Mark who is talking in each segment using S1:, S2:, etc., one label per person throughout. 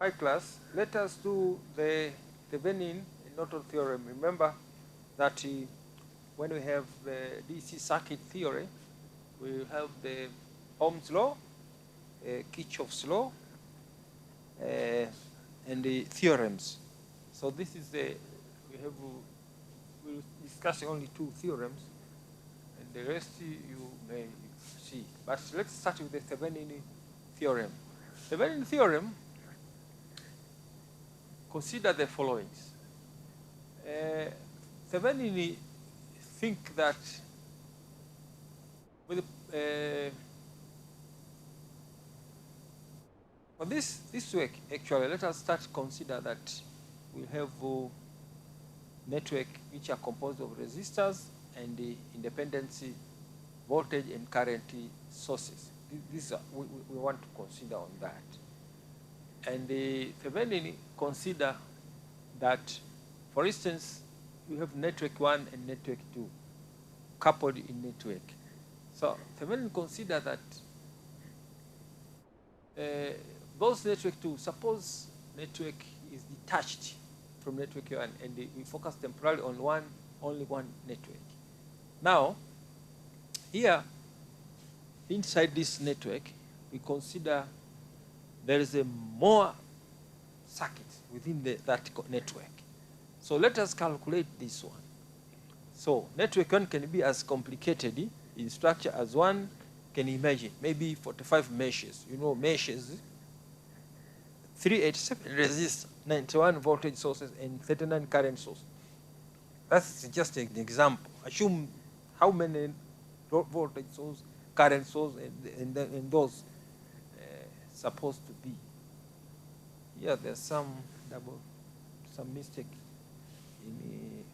S1: Hi class, let us do the Thevenin Norton theorem. Remember that when we have the DC circuit theory, we have the Ohm's law, Kirchhoff's law, and the theorems. So this is we'll discuss only two theorems, and the rest you may see. But let's start with the Thevenin theorem. Thevenin theorem, consider the following. Thevenin think that with for this work, actually, let us start consider that we have network which are composed of resistors and the independent voltage and current sources. These are, we want to consider on that. And the Thevenin consider that, for instance, you have network 1 and network 2 coupled in network. So Thevenin consider that those network 2, suppose network is detached from network 1 and we focus temporarily on only one network. Now, here, inside this network, we consider there is a more circuits within that network. So let us calculate this one. So network 1 can be as complicated in structure as one can imagine. Maybe 45 meshes. You know, meshes, 387 resistors, 91 voltage sources, and 39 current sources. That's just an example. Assume how many voltage source, current source, and those supposed to be. Yeah, there's some mistake in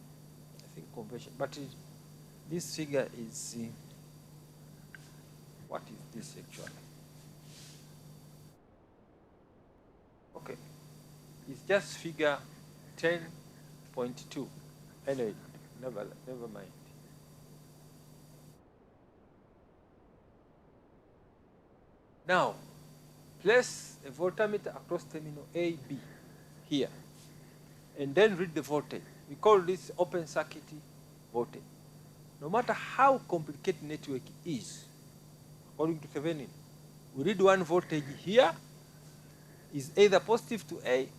S1: I think conversion, but this figure is what is this actually? Okay, it's just figure 10.2. Anyway, never mind. Now, place a voltmeter across terminal A, B here, and then read the voltage. We call this open circuit voltage. No matter how complicated network is, according to Thevenin, we read one voltage here is either positive to A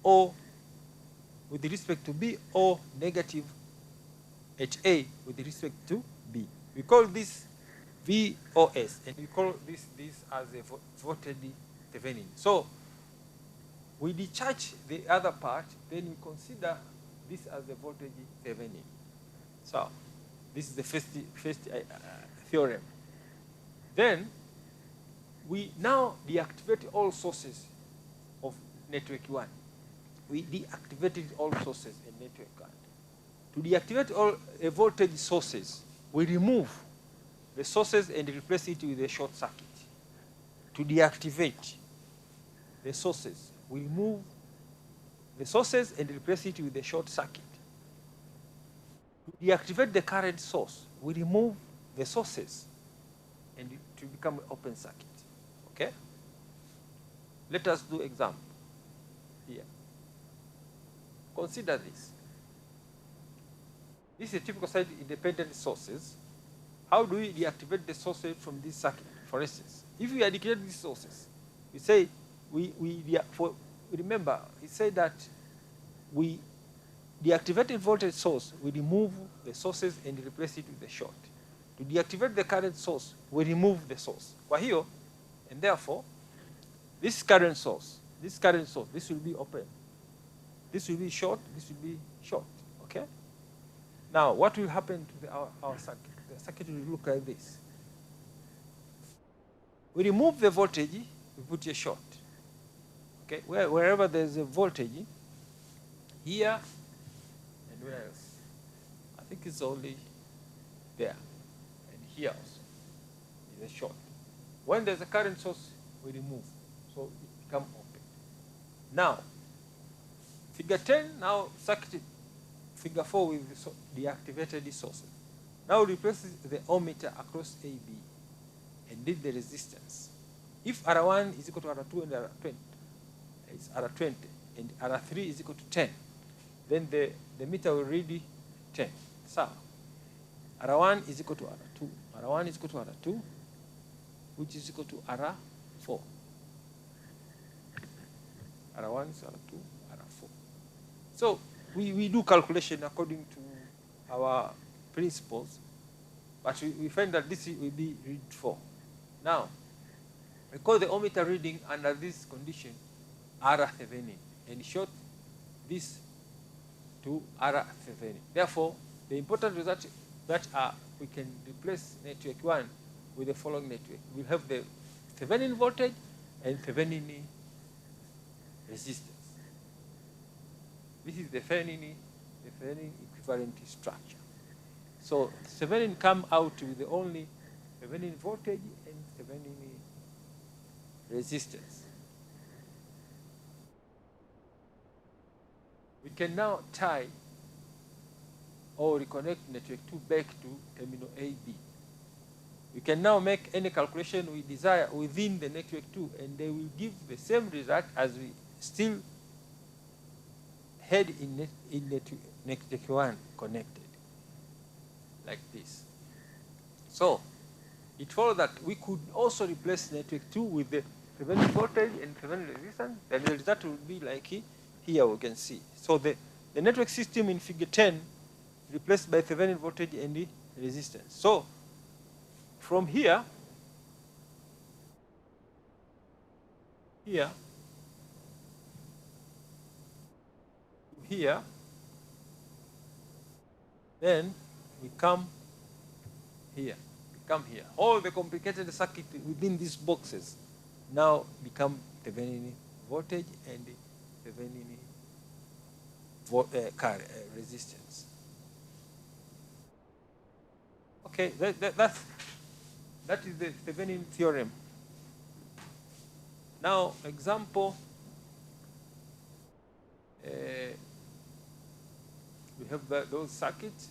S1: or with respect to B, or negative at A with respect to B. We call this VOS, and we call this as a voltage Thevenin. So we discharge the other part, then we consider this as the voltage Thevenin. So this is the first theorem. Then we now deactivate all sources of network 1. We deactivated all sources in network 1. To deactivate all voltage sources, we remove the sources and replace it with a short circuit. To deactivate the sources, we remove the sources and replace it with a short circuit. To deactivate the current source, we remove the sources and to become an open circuit. Okay? Let us do example here. Consider this. This is a typical side independent sources. How do we deactivate the sources from this circuit? For instance, if we deactivate these sources, we say remember, he said that we deactivated voltage source, we remove the sources and replace it with a short. To deactivate the current source, we remove the source. Kwa hiyo, and therefore, this current source, this will be open. This will be short, this will be short. Okay? Now, what will happen to our circuit? The circuit will look like this. We remove the voltage, we put a short. Okay? Wherever there's a voltage, here and where else? I think it's only there. And here also is a short. When there's a current source, we remove. So it becomes open. Now, figure 10, now circuit figure 4 with the deactivated sources. Now replace the ohmmeter across AB and read the resistance. If R1 is equal to R2 and R20, is R20, and R3 is equal to 10. Then the meter will read 10. So R1 is equal to R2. R1 is equal to R2, which is equal to R4. R1 is R2, R4. So we do calculation according to our principles, but we find that this will be read 4. Now, we call the ohmmeter reading under this condition R Thevenin, and short this to R Thevenin. Therefore, the important result that we can replace network 1 with the following network. We'll have the Thevenin voltage and Thevenin resistance. This is the Thevenin equivalent structure. So Thevenin come out with the only Thevenin voltage and Thevenin resistance. We can now tie or reconnect network 2 back to terminal AB. We can now make any calculation we desire within the network 2, and they will give the same result as we still had in network 1 connected, like this. So it follows that we could also replace network 2 with the Thevenin voltage and Thevenin resistance, and the result will be like here we can see. So the network system in figure 10 replaced by Thevenin voltage and the resistance. So from here, here, then we come here. All the complicated circuit within these boxes now become Thevenin voltage and Thevenin resistance. Okay, that is the Thevenin theorem. Now, example, we have those circuits.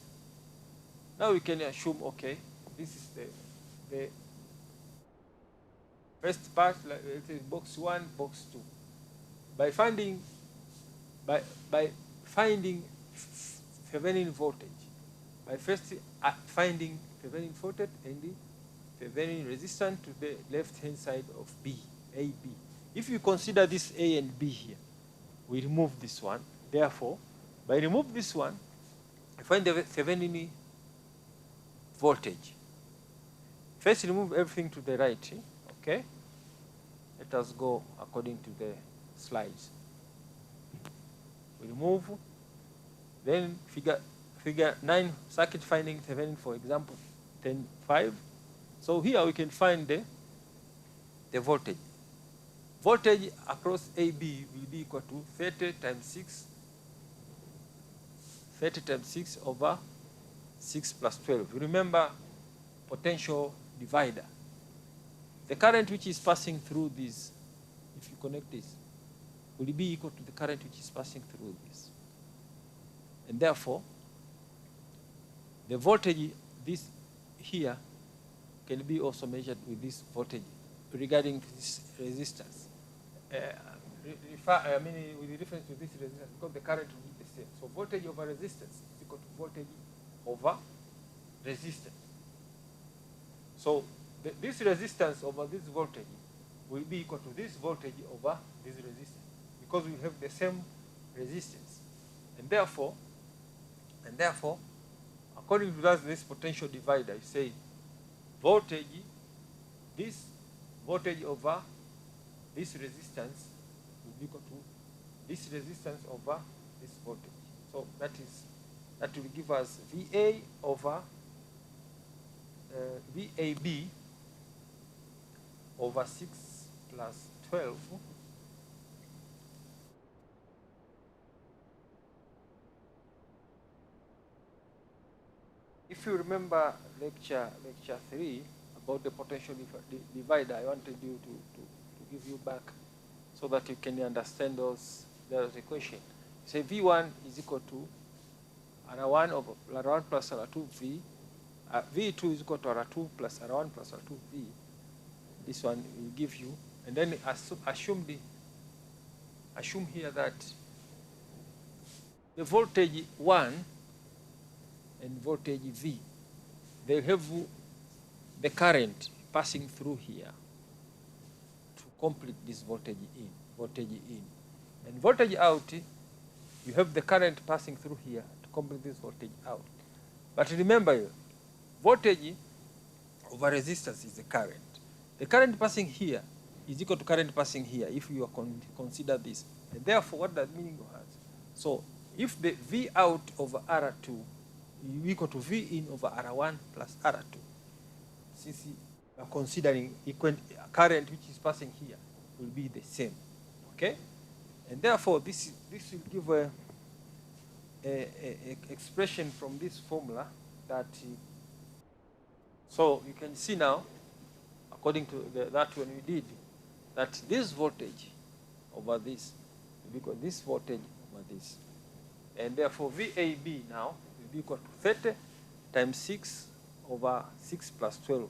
S1: Now we can assume, okay, this is the first part, like it is box 1, box 2. By finding Thevenin voltage, by first finding Thevenin voltage and the Thevenin resistance to the left-hand side of B, AB. If you consider this A and B here, we remove this one. Therefore, by remove this one, I find the Thevenin voltage. First, remove everything to the right. Okay? Let us go according to the slides. We remove. Then figure 9 circuit finding Thevenin, for example, 10.5. So here we can find the voltage. Voltage across AB will be equal to 30 times 6. 30 times 6 over 6 plus 12. Remember potential divider. The current which is passing through this, if you connect this, will be equal to the current which is passing through this. And therefore, the voltage this here can be also measured with this voltage regarding this resistance. With the difference to this resistance, because the current will be the same. So voltage over resistance is equal to voltage over resistance. So this resistance over this voltage will be equal to this voltage over this resistance, because we have the same resistance. And therefore, according to this potential divider, you say voltage, this voltage over this resistance will be equal to this resistance over this voltage. So that will give us VA over VAB over 6 plus 12 If you remember lecture 3 about the potential divider, I wanted you to give you back so that you can understand those equations. Say V1 is equal to R1 over R1 plus R2V. V2 is equal to R2 plus R1 plus R2V. This one will give you, and then assume assume here that the voltage 1 and voltage V, they have the current passing through here to complete this voltage in. And voltage out, you have the current passing through here to complete this voltage out. But remember, voltage over resistance is the current. The current passing here is equal to current passing here if you consider this. And therefore, what that meaning has? So if the V out over R2 is equal to V in over R1 plus R2, since you are considering current which is passing here will be the same, okay? And therefore, this will give a expression from this formula that, so you can see now, according to that one we did, that this voltage over this will be equal to this voltage over this. And therefore, VAB now will be equal to 30 times 6 over 6 plus 12.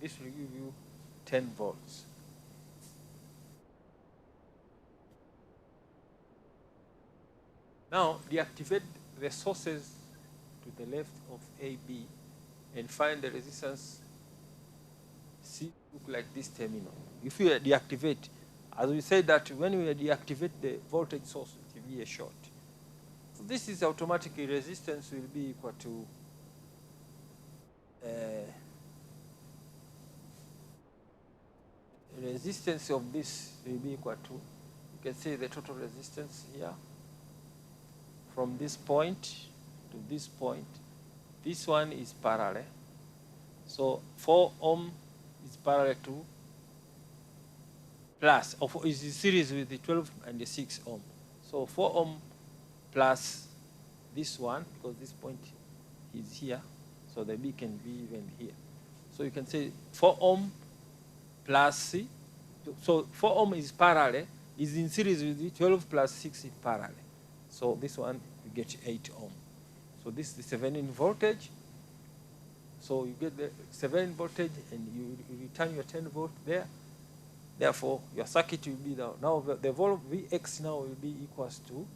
S1: This will give you 10 volts. Now, deactivate the sources to the left of AB and find the resistance C look like this terminal. If you deactivate, as we said that when we deactivate the voltage source, it will be a short. So this is automatically resistance will be equal to resistance of this will be equal to, you can say the total resistance here from this point to this point. This one is parallel. So 4 ohm is parallel to plus, is in series with the 12 and the 6 ohm. So 4 ohm plus this one, because this point is here, so the B can be even here. So you can say 4 ohm plus, so 4 ohm is parallel, is in series with the 12 plus 6 is parallel. So this one, you get 8 ohm. So this is the Thevenin voltage. So you get the Thevenin voltage and you return your 10 volt there. Therefore, your circuit will be now the volt Vx now will be equals to,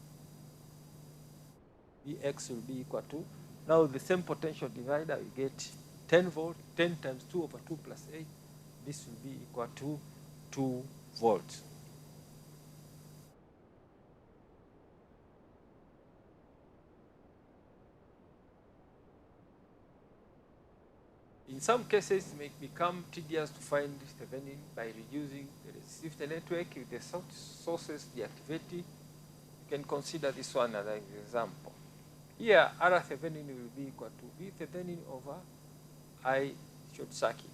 S1: Vx will be equal to, now the same potential divider, you get 10 volt, 10 times 2 over 2 plus 8. This will be equal to 2 volts. In some cases, it may become tedious to find Thevenin by reducing the resistive network with the sources deactivated. You can consider this one as an example. Here, R Thevenin will be equal to V Thevenin over I short circuit.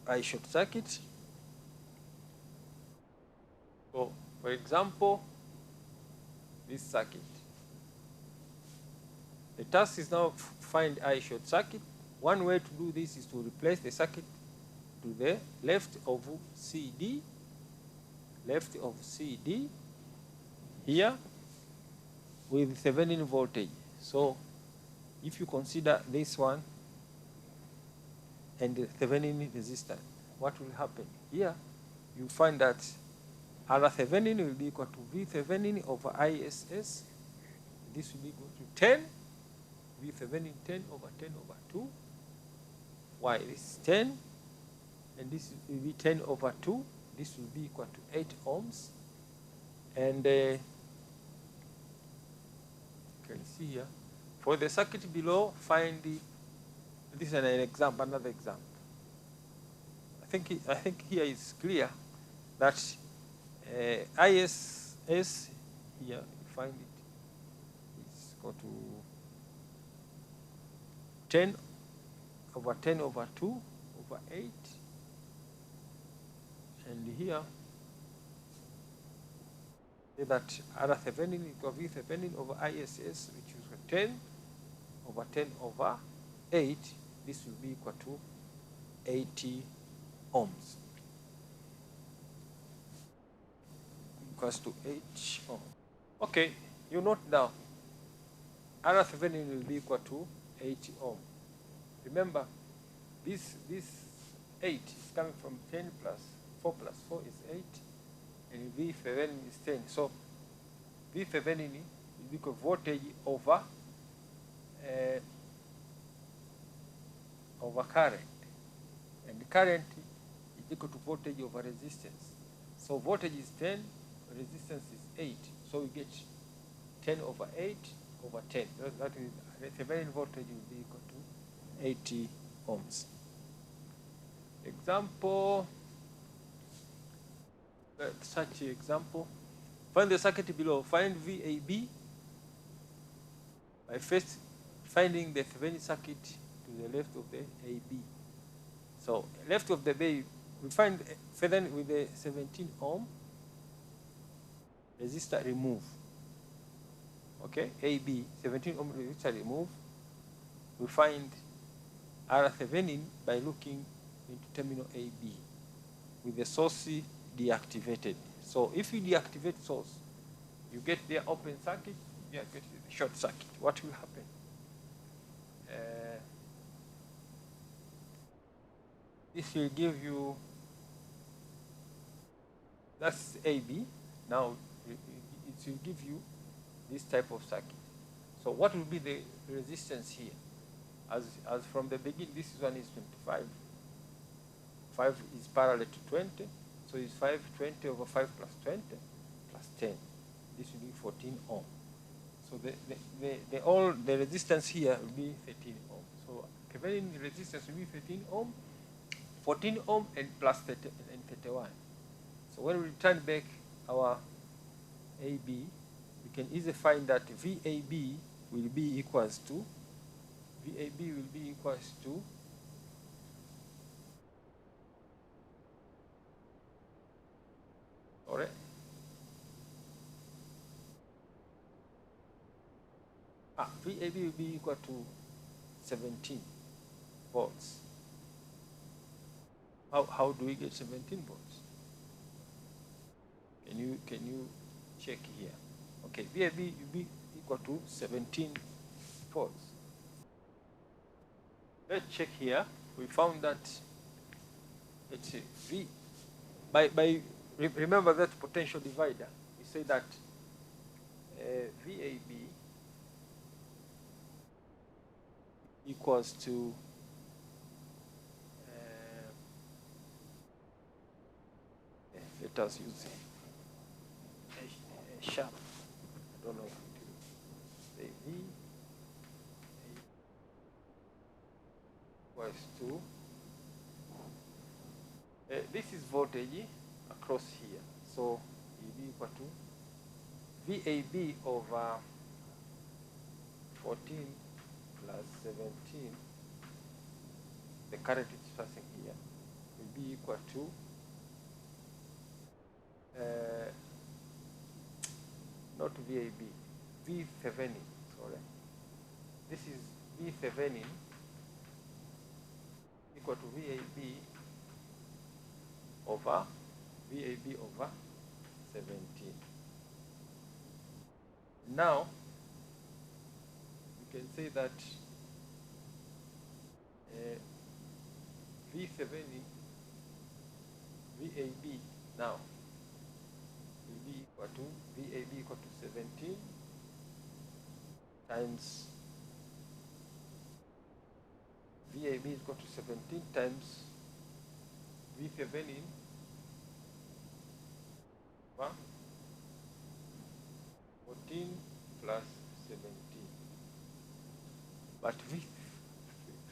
S1: I short circuit. So, for example, this circuit. The task is now find I short circuit. One way to do this is to replace the circuit to the left of CD, here with Thevenin voltage. So if you consider this one and the Thevenin resistance, what will happen? Here you find that R Thevenin will be equal to V Thevenin over ISS. This will be equal to 10, V Thevenin 10 over 10 over 2. Why? This is 10, and this will be 10 over 2. This will be equal to 8 ohms. And you can see here, for the circuit below, find this is an example, another example. I think here is clear that ISS here, you find it is equal to 10 over 10 over 2 over 8. And here, that R Thevenin equal V Thevenin over ISS, which is 10 over 10 over 8. This will be equal to 80 ohms. Equals to 8 ohms. Okay, you note now, R Thevenin will be equal to 80 ohms. Remember, this 8 is coming from 10 plus 4 is 8, and it will V Thevenin is 10. So V Thevenin is equal to voltage over current, and the current is equal to voltage over resistance. So voltage is 10, resistance is 8. So we get 10 over 8 over 10. That is, the Thevenin voltage will be equal to 80 ohms. Example, such example. Find the circuit below. Find VAB by first finding the Thevenin circuit to the left of the AB. So left of the bay, we find Thevenin with the 17 ohm resistor remove. Okay, AB, 17 ohm resistor remove. We find R Thevenin by looking into terminal AB with the source deactivated. So if you deactivate source, you get the open circuit, you get the short circuit. What will happen? This will give you, that's AB. Now it will give you this type of circuit. So what will be the resistance here? As from the beginning, this one is 25. 5 is parallel to 20. So it's 5, 20 over 5 plus 20 plus 10. This will be 14 ohm. So the resistance here will be 13 ohm. So Thevenin resistance will be 13 ohm, 14 ohm, and plus 30, and 31. So when we return back our AB, we can easily find that VAB will be equals to all right, VAB will be equal to 17 volts. How do we get 17 volts? Can you check here? Okay, VAB will be equal to 17 volts. Let's check here. We found that it's V by remember that potential divider. We say that VAB equals to let us use a sharp. I don't know if it is V equals to this is voltage across here. So it will be equal to VAB over 14 plus 17, the current is passing here, will be equal to not VAB, V Thevenin, sorry. This is V Thevenin equal to VAB over 17. Now we can say that V Thevenin, VAB now will be equal to VAB equal to 17 times VAB is equal to 17 times V Thevenin 14 plus 17. But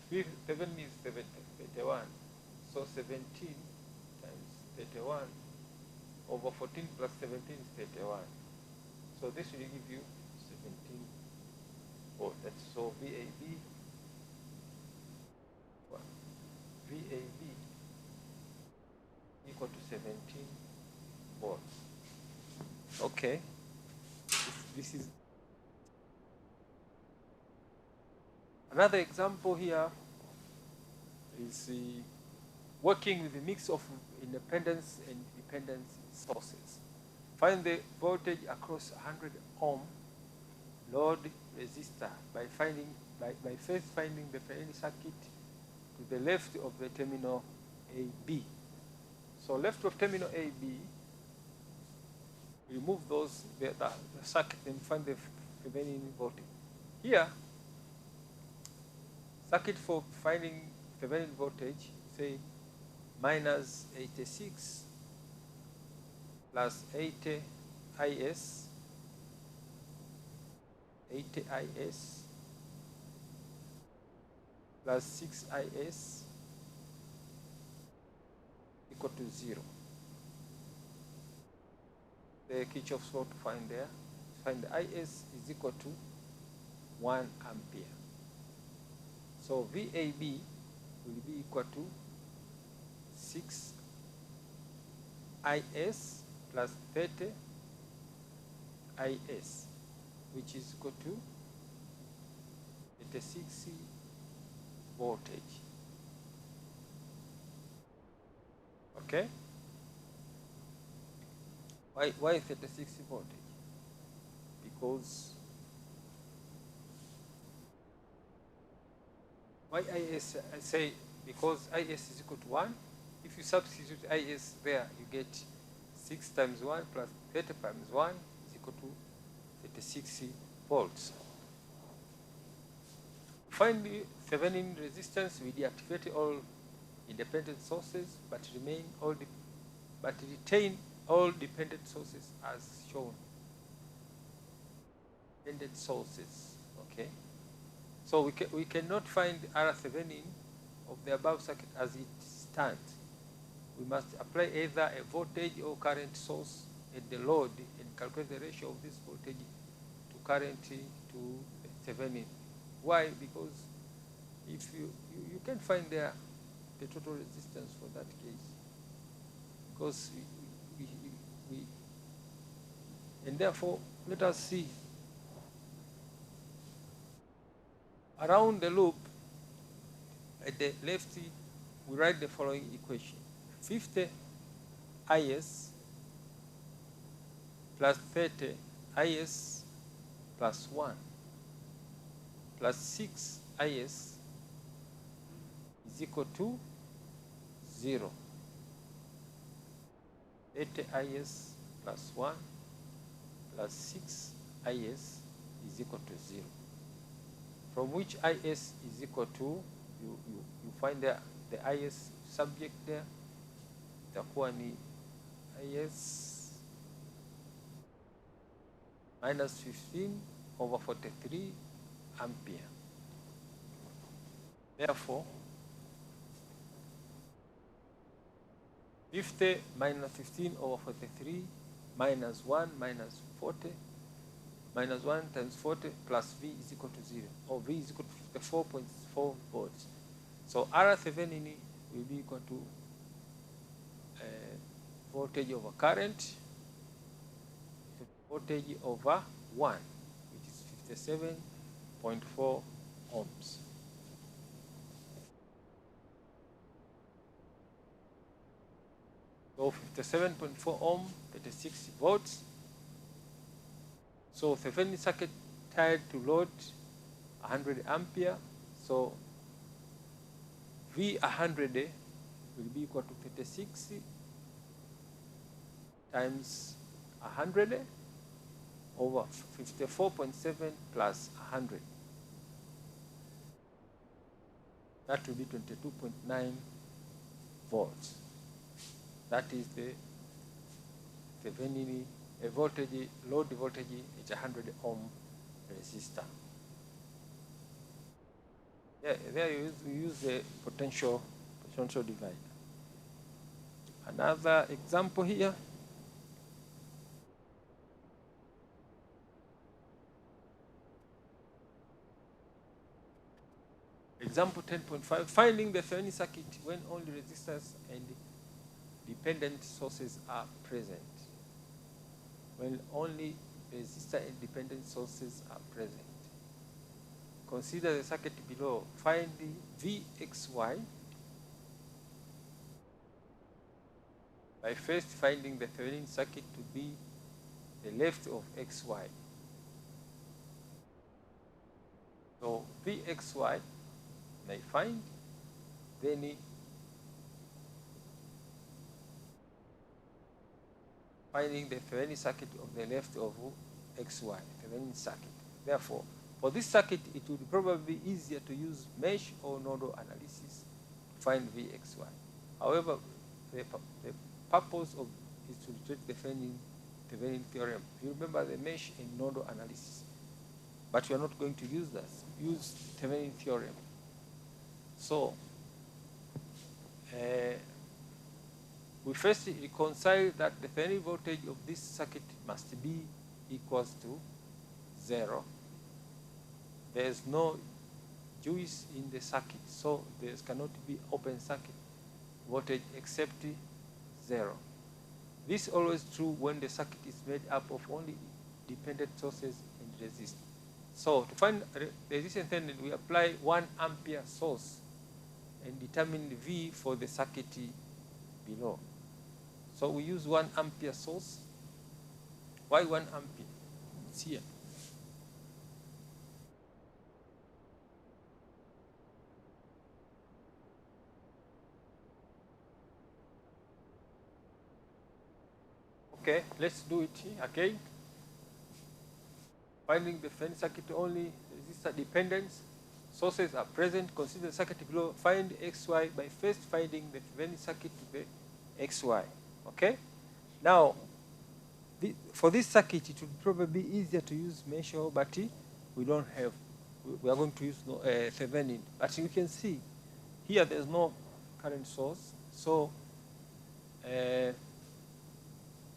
S1: V Thevenin is 31. So 17 times 31 over 14 plus 17 is 31. So this will give you 17 volt. That's so VAB equal to 17 volts. Okay. This is another example here. Is working with a mix of independence and dependence sources. Find the voltage across 100 ohm load resistor by first finding the Thevenin circuit to the left of the terminal AB. So left of terminal AB, remove those, the circuit, and find the Thevenin voltage. Here, circuit for finding Thevenin voltage, say minus 86 plus 80 IS, 80 IS plus 6 IS equal to 0. The Kirchhoff's law to find there. Find the IS is equal to 1 ampere. So VAB will be equal to 6 IS plus 30 IS, which is equal to 86 voltage. Okay? Why 36 voltage? Because why IS? I say because IS is equal to 1. If you substitute IS there, you get 6 times 1 plus 30 times 1 is equal to 36 volts. Find the Thevenin resistance, we deactivate all independent sources, but retain all dependent sources as shown. Dependent sources, okay? So we cannot find R Thevenin of the above circuit as it stands. We must apply either a voltage or current source at the load and calculate the ratio of this voltage to current to Thevenin. Why? Because if you can find there the total resistance for that case, because we and therefore let us see around the loop. At the left, we write the following equation: 50 IS plus 30 IS plus 1 plus 6 IS is equal to 0. 80 IS plus 1 plus 6 IS is equal to 0. From which IS is equal to, you find the IS subject there, itakuwa ni IS minus 15 over 43 ampere. Therefore, 50 minus 15 over 43 minus 1 minus 40 minus 1 times 40 plus V is equal to 0, or V is equal to 54.4 volts. So R Thevenin will be equal to voltage over current, voltage over 1, which is 57.4 ohms. So 57.4 ohm, 36 volts. So Thevenin circuit tied to load 100 ampere. So V100 will be equal to 36 times 100 over 54.7 plus 100. That will be 22.9 volts. That is the Thevenin voltage, load voltage is 100 ohm resistor. Yeah, there we use the potential divider. Another example here. Example 10.5, finding the Thevenin circuit when only resistors and dependent sources are present. When only resistor and dependent sources are present. Consider the circuit below. Find the Vxy by first finding the Thevenin circuit to be the left of xy. So Vxy may find, then finding the Thevenin circuit of the left of XY, Thevenin circuit. Therefore, for this circuit, it would probably be easier to use mesh or nodal analysis to find VXY. However, the purpose of is to treat the Thevenin theorem. You remember the mesh and nodal analysis, but we are not going to use that. Use Thevenin theorem. So we first reconcile that the Thevenin voltage of this circuit must be equals to 0. There is no juice in the circuit, so there cannot be open circuit voltage except 0. This is always true when the circuit is made up of only dependent sources and resistors. So to find resistance, then we apply 1 ampere source and determine V for the circuit below. So we use 1 ampere source. Why 1 ampere? It's here. Okay, let's do it again. Finding the Thevenin circuit only resistor dependence. Sources are present. Consider the circuit below. Find XY by first finding the Thevenin circuit to the XY. Okay? Now, for this circuit, it would probably be easier to use mesh, but we don't have. We are going to use Thevenin. But you can see here there's no current source. So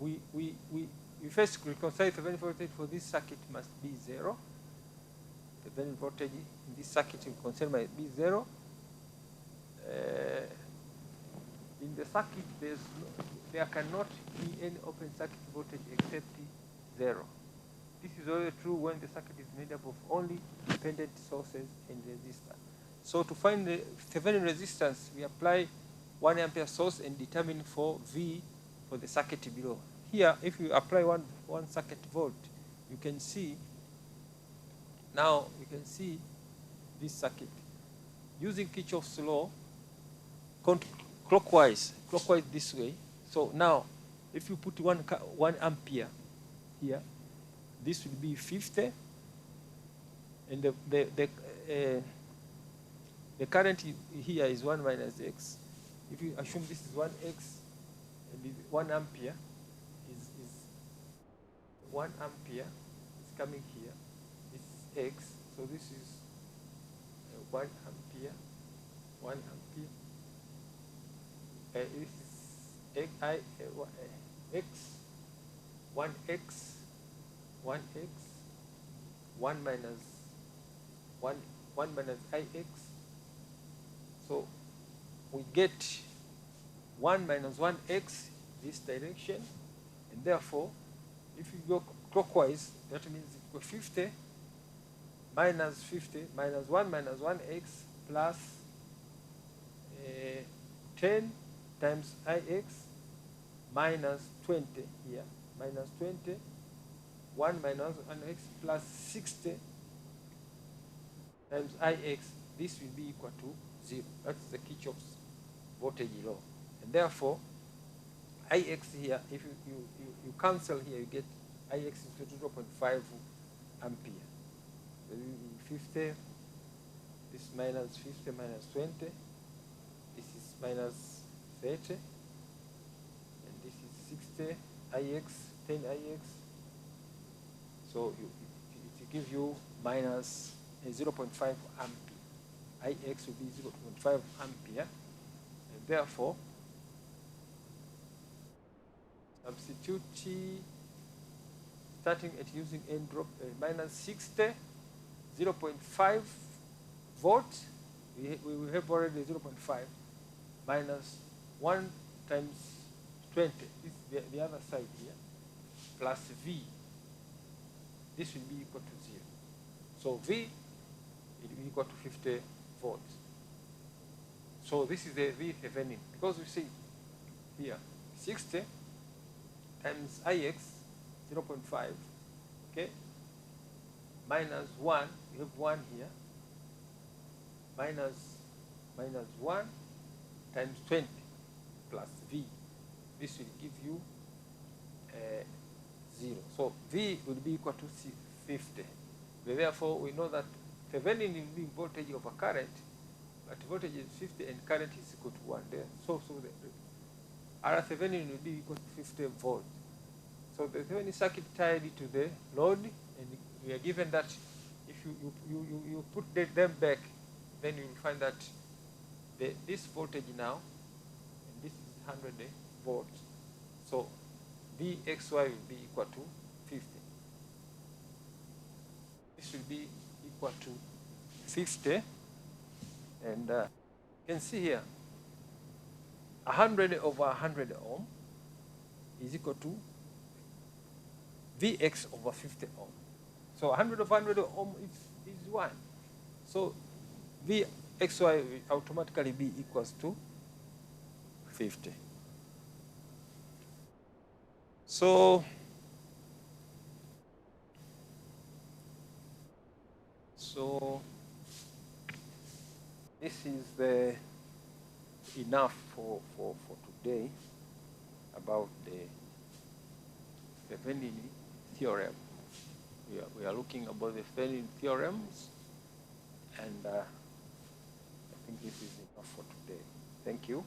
S1: we first reconcile Thevenin voltage for this circuit must be 0. Thevenin voltage in this circuit we consider must be 0. In the circuit, there cannot be any open circuit voltage except 0. This is only true when the circuit is made up of only dependent sources and resistors. So to find the Thevenin resistance, we apply 1 ampere source and determine for V for the circuit below. Here, if you apply one circuit volt, you can see, now you can see this circuit. Using Kirchhoff's law, clockwise this way. So now, if you put 1 ampere here, this will be 50, and the current here is 1 minus x. If you assume this is 1x, and 1 ampere is 1 ampere is coming here. This is x, so this is 1 ampere, 1 ampere. This is x, 1x, 1x, 1 minus 1 minus ix. So we get 1 minus 1x this direction, and therefore, if you go clockwise, that means it goes 50 minus 50 minus 1 minus 1x plus 10 times ix minus 20 here, minus 20, 1 minus 1x plus 60 times ix. This will be equal to 0. That's the Kirchhoff's voltage law. And therefore, ix here, if you cancel here, you get ix is equal to 0.5 ampere. So 50, this minus 50 minus 20, this is minus 30, and this is 60 ix, 10 ix. So it gives you minus 0.5 ampere. Ix will be 0.5 ampere, and therefore substitute starting at using n drop minus 60, 0.5 volt. We will have already 0.5 minus 1 times 20. This is the other side here, plus V. This will be equal to 0. So V will be equal to 50 volts. So this is the V Thevenin, because we see here 60 times Ix 0.5, okay, minus 1, we have 1 here, minus 1 times 20 plus V. This will give you 0. So V will be equal to 50. Therefore, we know that Thevenin will be voltage over current, but voltage is 50 and current is equal to 1 there. So the R Thevenin will be equal to 50 volts. So the Thevenin circuit tied to the load, and we are given that if you put them back, then you will find that this voltage now, and this is 100 volts. So Vxy will be equal to 50. This will be equal to 50, and you can see here 100 over 100 ohm is equal to Vx over 50 ohm. So 100 over 100 ohm is 1. So Vxy will automatically be equals to 50. So this is enough for today about the Thevenin theorem. We are looking about the Thevenin theorems, and I think this is enough for today. Thank you.